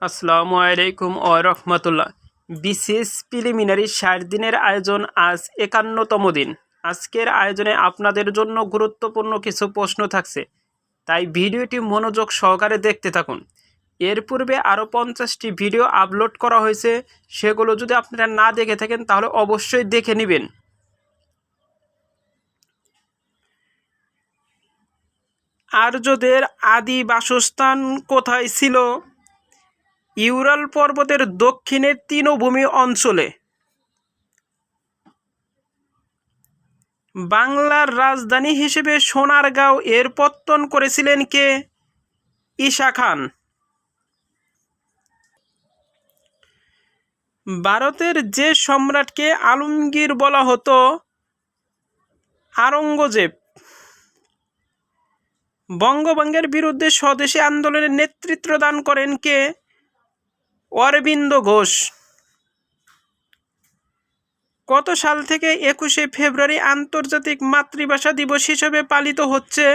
আসসালামু আলাইকুম ও রহমতুল্লাহ। বিশেষ প্রিলিমিনারি 60 দিনের আয়োজন আজ 51তম দিন। আজকের আয়োজনে আপনাদের জন্য গুরুত্বপূর্ণ কিছু প্রশ্ন থাকছে, তাই ভিডিওটি মনোযোগ সহকারে দেখতে থাকুন। এর পূর্বে আরও 50টি ভিডিও আপলোড করা হয়েছে, সেগুলো যদি আপনারা না দেখে থাকেন তাহলে অবশ্যই দেখে নেবেন। আর্যদের আদি বাসস্থান কোথায় ছিল? ইউরাল পর্বতের দক্ষিণের তৃণভূমি অঞ্চলে। বাংলার রাজধানী হিসেবে সোনারগাঁও এর পত্তন করেছিলেন কে? ঈশা খান। ভারতের যে সম্রাটকে আলমগীর বলা হতো? আওরঙ্গজেব। বঙ্গভঙ্গের বিরুদ্ধে স্বদেশী আন্দোলনের নেতৃত্ব দান করেন কে? অরবিন্দ ঘোষ। কত সাল থেকে 21শে ফেব্রুয়ারি আন্তর্জাতিক মাতৃভাষা দিবস হিসেবে পালিত হচ্ছে?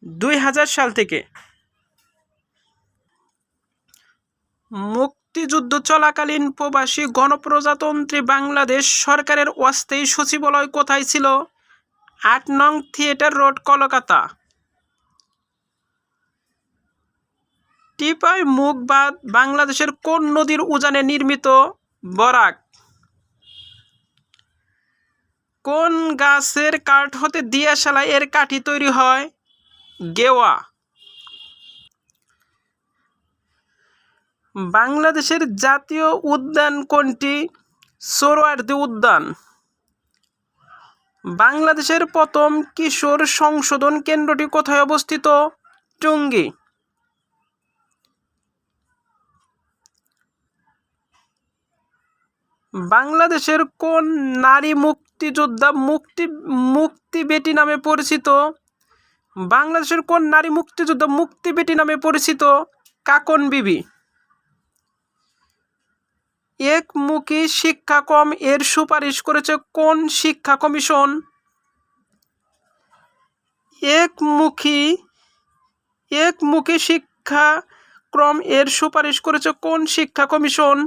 2000 সাল থেকে। মুক্তিযুদ্ধ চলাকালীন প্রবাসী গণপ্রজাতন্ত্রী বাংলাদেশ সরকারের অস্থায়ী সচিবালয় কোথায় ছিল? 8 নং থিয়েটার রোড, কলকাতা। টিপাই মুখ বাঁধ বাংলাদেশের কোন নদীর উজানে নির্মিত? বরাক। কোন গাছের কাঠ হতে দিয়াশালাই এর কাঠি তৈরি হয়? গেওয়া। বাংলাদেশের জাতীয় উদ্যান কোনটি? সোহরাওয়ার্দী উদ্যান। বাংলাদেশের প্রথম কিশোর সংশোধন কেন্দ্রটি কোথায় অবস্থিত? টঙ্গী। বাংলাদেশের কোন নারী মুক্তিযোদ্ধা মুক্তি বেটি নামে পরিচিত? বাংলাদেশের কোন নারী মুক্তিযোদ্ধা মুক্তি বেটি নামে পরিচিত? কাকন বিবি। একমুখী শিক্ষাক্রম এর সুপারিশ করেছে কোন শিক্ষা কমিশন? একমুখী শিক্ষাক্রম এর সুপারিশ করেছে কোন শিক্ষা কমিশন?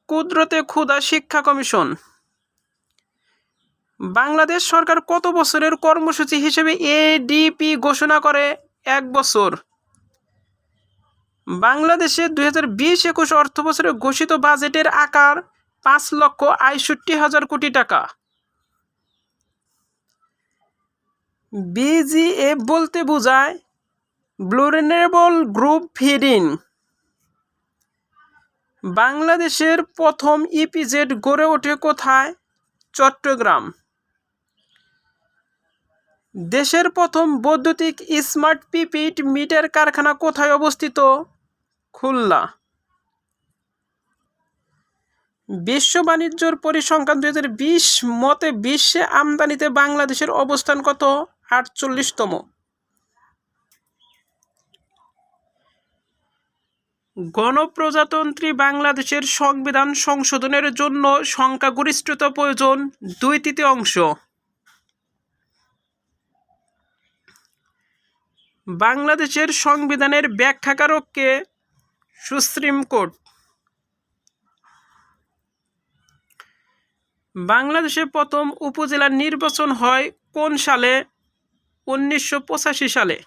কুদরতে খুদা শিক্ষা কমিশন। বাংলাদেশ সরকার কত বছরের কর্মসূচি হিসেবে এডিপি ঘোষণা করে? 1 বছর। বাংলাদেশে 2020-21 অর্থবছরে ঘোষিত বাজেটের আকার 5,61,000 কোটি টাকা। বিজিএফ বলতে বোঝায় ভুলনারেবল গ্রুপ ফিডিং। বাংলাদেশের প্রথম ইপিজেড গড়ে ওঠে কোথায়? চট্টগ্রাম। দেশের প্রথম বৈদ্যুতিক স্মার্ট প্রিপেইড মিটার কারখানা কোথায় অবস্থিত? খুলনা। বিশ্ব বাণিজ্য পরিসংখ্যান 2020 মতে বিশ্বে আমদানিতে বাংলাদেশের অবস্থান কত? 48তম। গণপ্রজাতন্ত্রী বাংলাদেশের সংবিধান সংশোধনের জন্য সংখ্যাগরিষ্ঠতা প্রয়োজন 2/3। বাংলাদেশের সংবিধানের ব্যাখ্যাকারক কে? Supreme court. বাংলাদেশে প্রথম উপজেলা নির্বাচন হয় কোন সালে? 1985 সালে।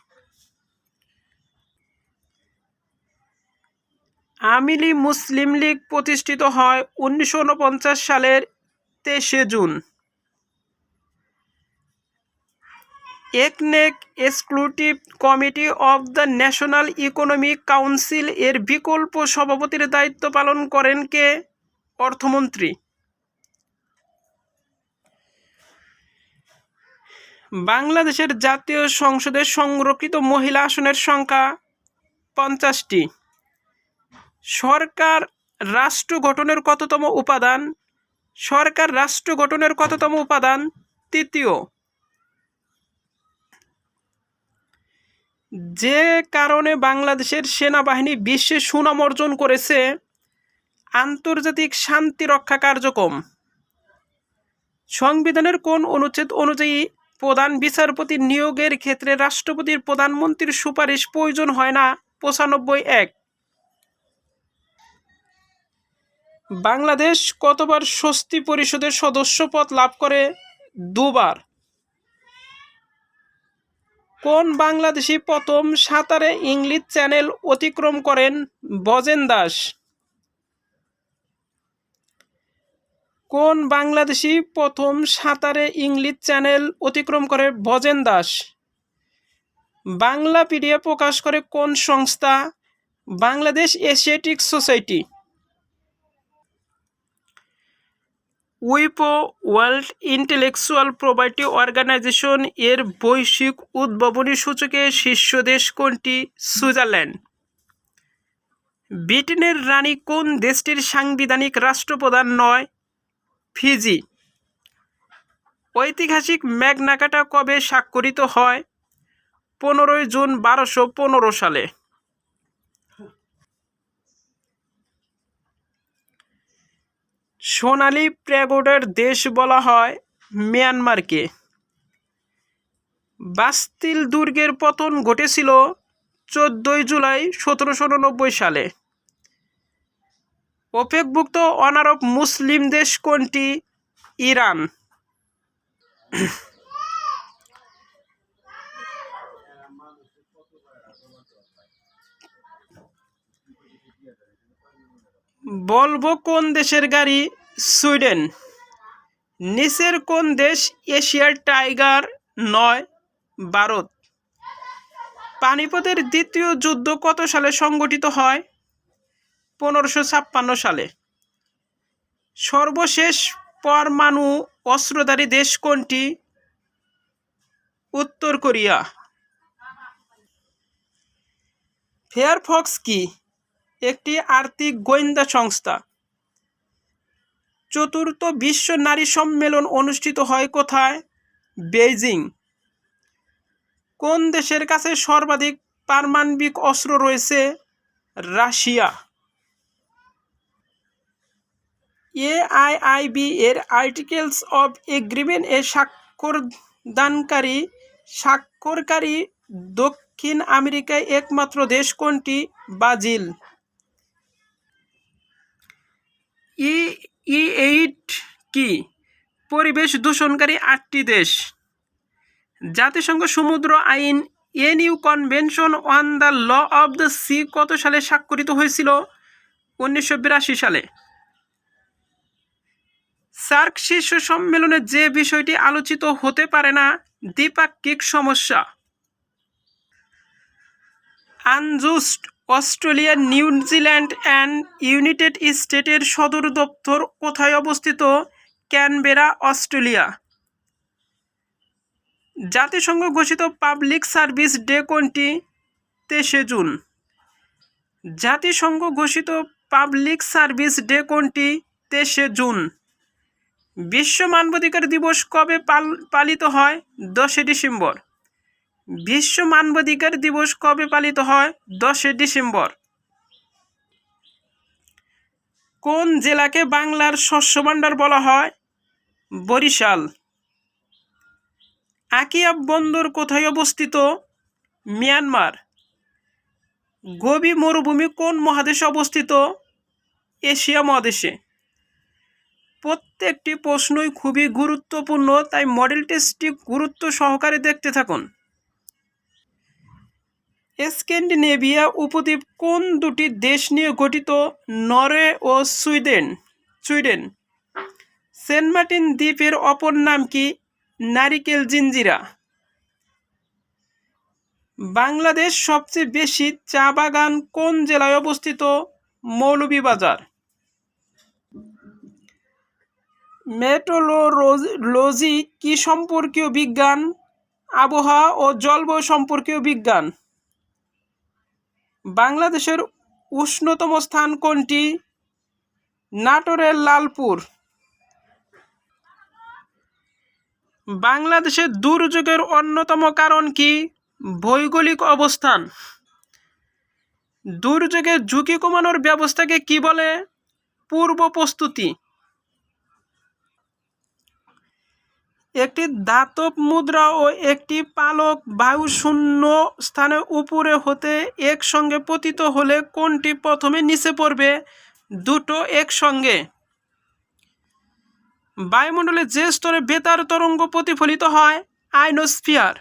আমিলি মুসলিম লীগ প্রতিষ্ঠিত হয় 1949 সালের 23 জুন। একনেক executive committee of the national economic council এর বিকল্প সভাপতির দায়িত্ব পালন করেন কে? অর্থমন্ত্রী। বাংলাদেশের জাতীয় সংসদে সংরক্ষিত মহিলা আসনের সংখ্যা 50টি। সরকার রাষ্ট্র গঠনের কততম উপাদান? সরকার রাষ্ট্র গঠনের কততম উপাদান? 3য়। যে কারণে বাংলাদেশের সেনাবাহিনী বিশ্বে সুনাম অর্জন করেছে? আন্তর্জাতিক শান্তিরক্ষা কার্যক্রম। সংবিধানের কোন অনুচ্ছেদ অনুযায়ী প্রধান বিচারপতি নিয়োগের ক্ষেত্রে রাষ্ট্রপতির প্রধানমন্ত্রীর সুপারিশ প্রয়োজন হয় না? 95(1)। বাংলাদেশ কতবার স্বস্তি পরিষদের সদস্য পদ লাভ করে? দুবার। কোন বাংলাদেশি প্রথম সাঁতারে ইংলিশ চ্যানেল অতিক্রম করেন? ব্রজেন দাস। কোন বাংলাদেশি প্রথম সাঁতারে ইংলিশ চ্যানেল অতিক্রম করে? ব্রজেন দাস। বাংলাপিডিয়া প্রকাশ করে কোন সংস্থা? Bangladesh Asiatic Society. উইপো ওয়ার্ল্ড ইন্টেলেকচুয়াল প্রপার্টি অর্গানাইজেশন এর বৈশ্বিক উদ্ভাবনী সূচকে শীর্ষ দেশ কোনটি? সুইজারল্যান্ড। ব্রিটেনের রানী কোন দেশটির সাংবিধানিক রাষ্ট্রপ্রধান নয়? ফিজি। ঐতিহাসিক ম্যাগনা কার্টা কবে স্বাক্ষরিত হয়? 15 জুন 1215 সালে। সোনালী প্যাগোডার দেশ বলা হয় মিয়ানমারকে। বাস্তিল দুর্গের পতন ঘটেছিল 14 জুলাই 1789 সালে। ওপেকভুক্ত অনারব মুসলিম দেশ কোনটি? ইরান। ভলভো কোন দেশের গাড়ি? সুইডেন। নিচের কোন দেশ এশিয়ার টাইগার নয়? ভারত। পানিপথের দ্বিতীয় যুদ্ধ কত সালে সংগঠিত হয়? 1556 সালে। সর্বশেষ পরমাণু অস্ত্রধারী দেশ কোনটি? উত্তর কোরিয়া। ফেয়ারফক্স কি? একটি আর্থিক গোয়েন্দা সংস্থা। চতুর্থ বিশ্ব নারী সম্মেলন অনুষ্ঠিত হয় কোথায়? বেইজিং। কোন দেশের কাছে সর্বাধিক পারমাণবিক অস্ত্র রয়েছে? রাশিয়া। এআইআইবি এর আর্টিকেলস অব এগ্রিমেন্ট এর স্বাক্ষরকারী দক্ষিণ আমেরিকায় একমাত্র দেশ কোনটি? ব্রাজিল। E8 কি? পরিবেশ দূষণকারী 8টি দেশ। জাতিসংঘ সমুদ্র আইন এনইউ convention on the law of the sea কত সালে স্বাক্ষরিত হয়েছিল? 1982 সালে। সার্ক শীর্ষ সম্মেলনে যে বিষয়টি আলোচিত হতে পারে না? দ্বিপাক্ষিক সমস্যা। আনজুস্ট অস্ট্রেলিয়া, নিউজিল্যান্ড অ্যান্ড ইউনাইটেড স্টেটের সদর দপ্তর কোথায় অবস্থিত? Canberra, Australia. জাতিসংঘ ঘোষিত পাবলিক সার্ভিস ডে কোনটি? 23 জুন। জাতিসংঘ ঘোষিত পাবলিক সার্ভিস ডে কোনটি? 23 জুন। বিশ্ব মানবাধিকার দিবস কবে পালিত হয়? 10 ডিসেম্বর। বিশ্ব মানবাধিকার দিবস কবে পালিত হয়? 10 ডিসেম্বর। কোন জেলাকে বাংলার শস্য ভাণ্ডার বলা হয়? বরিশাল। আকিয়াব বন্দর কোথায় অবস্থিত? মিয়ানমার। গোবি মরুভূমি কোন মহাদেশে অবস্থিত? এশিয়া মহাদেশে। প্রত্যেকটি প্রশ্নই খুবই গুরুত্বপূর্ণ, তাই মডেল টেস্টটি গুরুত্ব সহকারে দেখতে থাকুন। স্ক্যান্ডিনেভিয়া উপদ্বীপ কোন দুটি দেশ নিয়ে গঠিত? নরওয়ে ও সুইডেন। সেন্ট মার্টিন দ্বীপের অপর নাম কি? নারিকেল জিঞ্জিরা। বাংলাদেশ সবচেয়ে বেশি চা বাগান কোন জেলায় অবস্থিত? মৌলভীবাজার। মেট্রোলজি কি সম্পর্কীয় বিজ্ঞান? আবহাওয়া ও জলবায়ু সম্পর্কীয় বিজ্ঞান। বাংলাদেশের উষ্ণতম স্থান কোনটি? নাটোরের লালপুর। বাংলাদেশের দুর্যোগের অন্যতম কারণ কি? ভৌগোলিক অবস্থান। দুর্যোগের ঝুঁকি কমানোর ব্যবস্থাকে কি বলে? পূর্ব প্রস্তুতি। একটি ধাতব মুদ্রা ও একটি পালক বায়ু শূন্য স্থানে উপরে হতে একসঙ্গে পতিত হলে কোনটি প্রথমে নিচে পড়বে? দুটো একসঙ্গে। বায়ুমণ্ডলে যে স্তরে বেতার তরঙ্গ প্রতিফলিত হয় আয়নোস্ফিয়ার।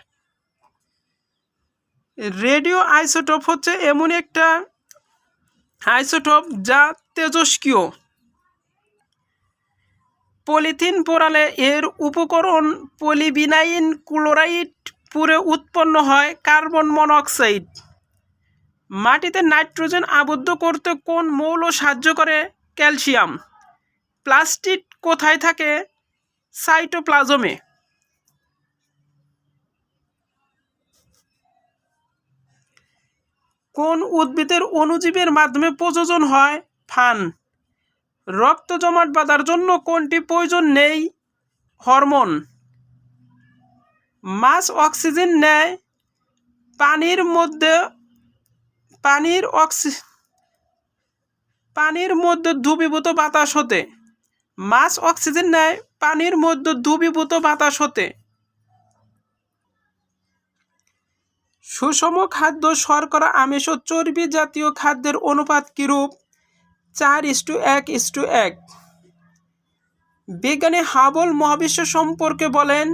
রেডিও আইসোটোপ হচ্ছে এমন একটা আইসোটোপ যা তেজস্ক্রিয়। পলিথিন পোড়ালে এর উপকরণ পলিভিনাইল ক্লোরাইড পুড়ে উৎপন্ন হয় কার্বন মনোক্সাইড। মাটিতে নাইট্রোজেন আবদ্ধ করতে কোন মৌল সাহায্য করে? ক্যালসিয়াম। প্লাস্টিড কোথায় থাকে? সাইটোপ্লাজমে। কোন উদ্ভিদের অণুজীবের মাধ্যমে প্রজনন হয়? ফান। রক্ত জমাট বাঁধার জন্য কোনটি প্রয়োজন নেই? হরমোন। মাছ অক্সিজেন নেয় পানির মধ্যে দ্রবীভূত বাতাস হতে। মাছ অক্সিজেন নেয় পানির মধ্যে দ্রবীভূত বাতাস হতে। সুষম খাদ্য শর্করা আমিষ ও চর্বি জাতীয় খাদ্যের অনুপাত কিরূপ? 4:1:1। বিজ্ঞানী হাবল মহাবিশ্ব সম্পর্কে বলেন,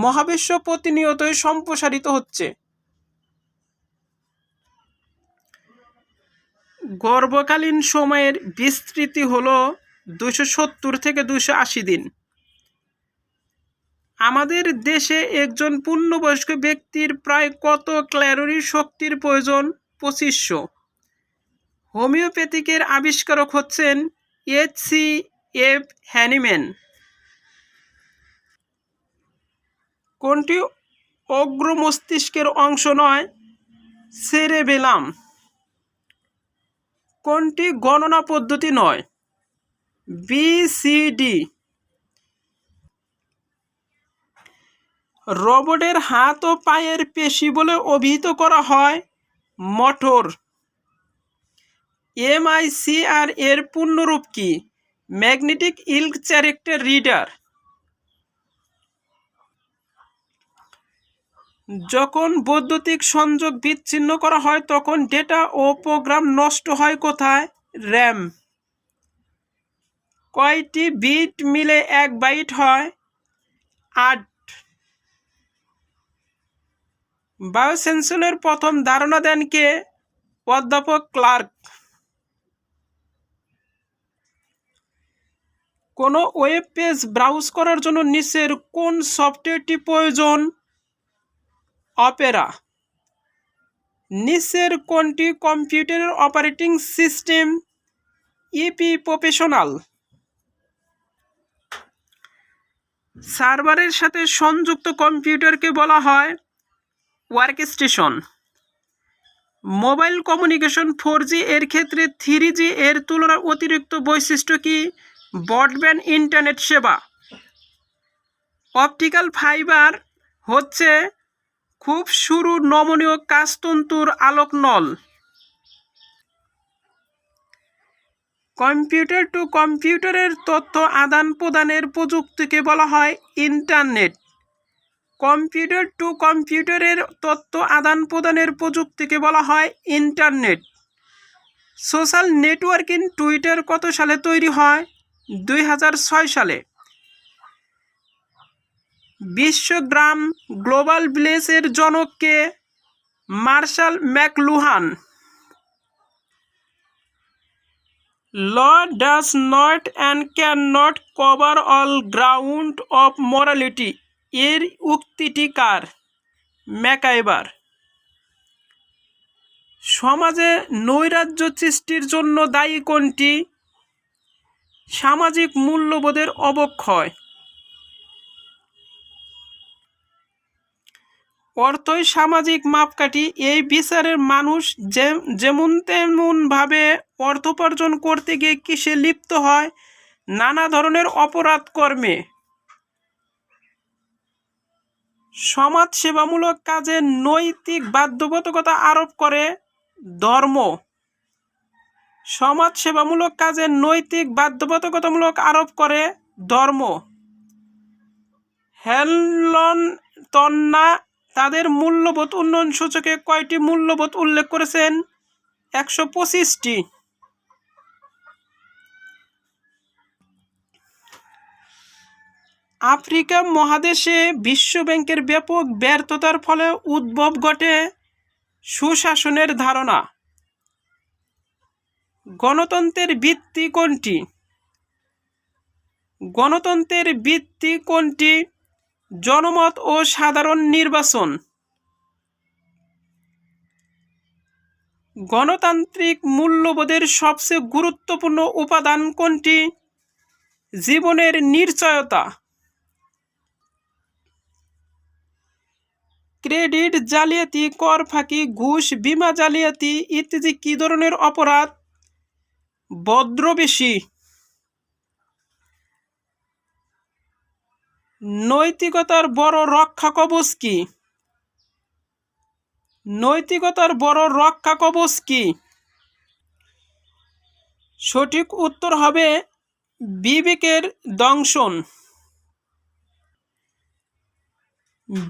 মহাবিশ্ব প্রতিনিয়তই সম্প্রসারিত হচ্ছে। গর্ভকালীন সময়ের বিস্তৃতি হল 270 থেকে 280 দিন। আমাদের দেশে একজন পূর্ণবয়স্ক ব্যক্তির প্রায় কত ক্যালোরি শক্তির প্রয়োজন? 2500। হোমিওপ্যাথিকের আবিষ্কারক হচ্ছেন H.C.F. হ্যানিম্যান। কোনটি অগ্র মস্তিষ্কের অংশ নয়? সেরেবেলাম। কোনটি গণনা পদ্ধতি নয়? BCD। রোবটের হাত ও পায়ের পেশি বলে অভিহিত করা হয় মোটর। MICR এর পূর্ণরূপ কি? Magnetic ink character reader. যখন বৈদ্যুতিক সংযোগ বিচ্ছিন্ন করা হয় তখন ডেটা ও প্রোগ্রাম নষ্ট হয় কোথায়? RAM। কয়টি বিট মিলে 1 বাইট হয়? 8। বায়োসেন্সরের প্রথম ধারণা দেন কে? অধ্যাপক ক্লার্ক। কোনো ওয়েব পেজ ব্রাউজ করার জন্য নিচের কোন সফটওয়্যারটি প্রয়োজন? অপেরা। নিচের কোনটি কম্পিউটারের অপারেটিং সিস্টেম? E P professional. সার্ভারের সাথে সংযুক্ত কম্পিউটারকে বলা হয় ওয়ার্কস্টেশন। মোবাইল কমিউনিকেশন 4G এর ক্ষেত্রে 3G এর তুলনায় অতিরিক্ত বৈশিষ্ট্য কি? ব্রডব্যান্ড ইন্টারনেট সেবা। অপটিক্যাল ফাইবার হচ্ছে খুব সরু নমনীয় কাঁচতন্তুর আলোক নল। কম্পিউটার টু কম্পিউটারের তথ্য আদান প্রদানের প্রযুক্তিকে বলা হয় ইন্টারনেট। কম্পিউটার টু কম্পিউটারের তথ্য আদান প্রদানের প্রযুক্তিকে বলা হয় ইন্টারনেট। সোশ্যাল নেটওয়ার্কিং টুইটার কত সালে তৈরি হয়? 2006 সালে। বিশ্বগ্রাম গ্লোবাল ভিলেজের জনক কে? Marshall McLuhan. Law does not and cannot cover all ground of morality এর উক্তিটি কার? ম্যাকাইভার। সমাজে নৈরাজ্য সৃষ্টির জন্য দায়ী কোনটি? সামাজিক মূল্যবোধের অবক্ষয়। অর্থই সামাজিক মাপকাঠি। এই বিচারের মানুষ যেমন তেমন ভাবে অর্থ উপার্জন করতে গিয়ে কিসে লিপ্ত হয়? নানা ধরনের অপরাধ কর্মে। সমাজ সেবামূলক কাজে নৈতিক বাধ্যবাধকতা আরোপ করে ধর্ম। সমাজ সেবামূলক কাজে নৈতিক বাধ্যবাধকতামূলক আরোপ করে ধর্ম। হেলন তন্না তাদের মূল্যবোধ উন্নয়ন সূচকে কয়টি মূল্যবোধ উল্লেখ করেছেন? 125টি। আফ্রিকা মহাদেশে বিশ্বব্যাংকের ব্যাপক ব্যর্থতার ফলে উদ্ভব ঘটে সুশাসনের ধারণা। গণতন্ত্রের ভিত্তি কোনটি? গণতন্ত্রের ভিত্তি কোনটি? জনমত ও সাধারণ নির্বাচন। গণতান্ত্রিক মূল্যবোধের সবচেয়ে গুরুত্বপূর্ণ উপাদান কোনটি? জীবনের নিশ্চয়তা। ক্রেডিট জালিয়াতি, কর ফাঁকি, ঘুষ, বীমা জালিয়াতি ইত্যাদি কি ধরনের অপরাধ? বজ্রবেশী। নৈতিকতার বড় রক্ষা কবচ কি? নৈতিকতার বড় রক্ষা কবচ কি? সঠিক উত্তর হবে বিবেকের দংশন।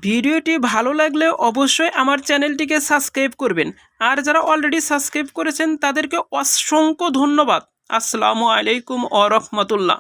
ভিডিওটি ভালো লাগলে অবশ্যই আমার চ্যানেলটিকে সাবস্ক্রাইব করবেন, আর যারা অলরেডি সাবস্ক্রাইব করেছেন তাদেরকে অসংখ্য ধন্যবাদ। আসসালামু আলাইকুম ওয়া রাহমাতুল্লাহ।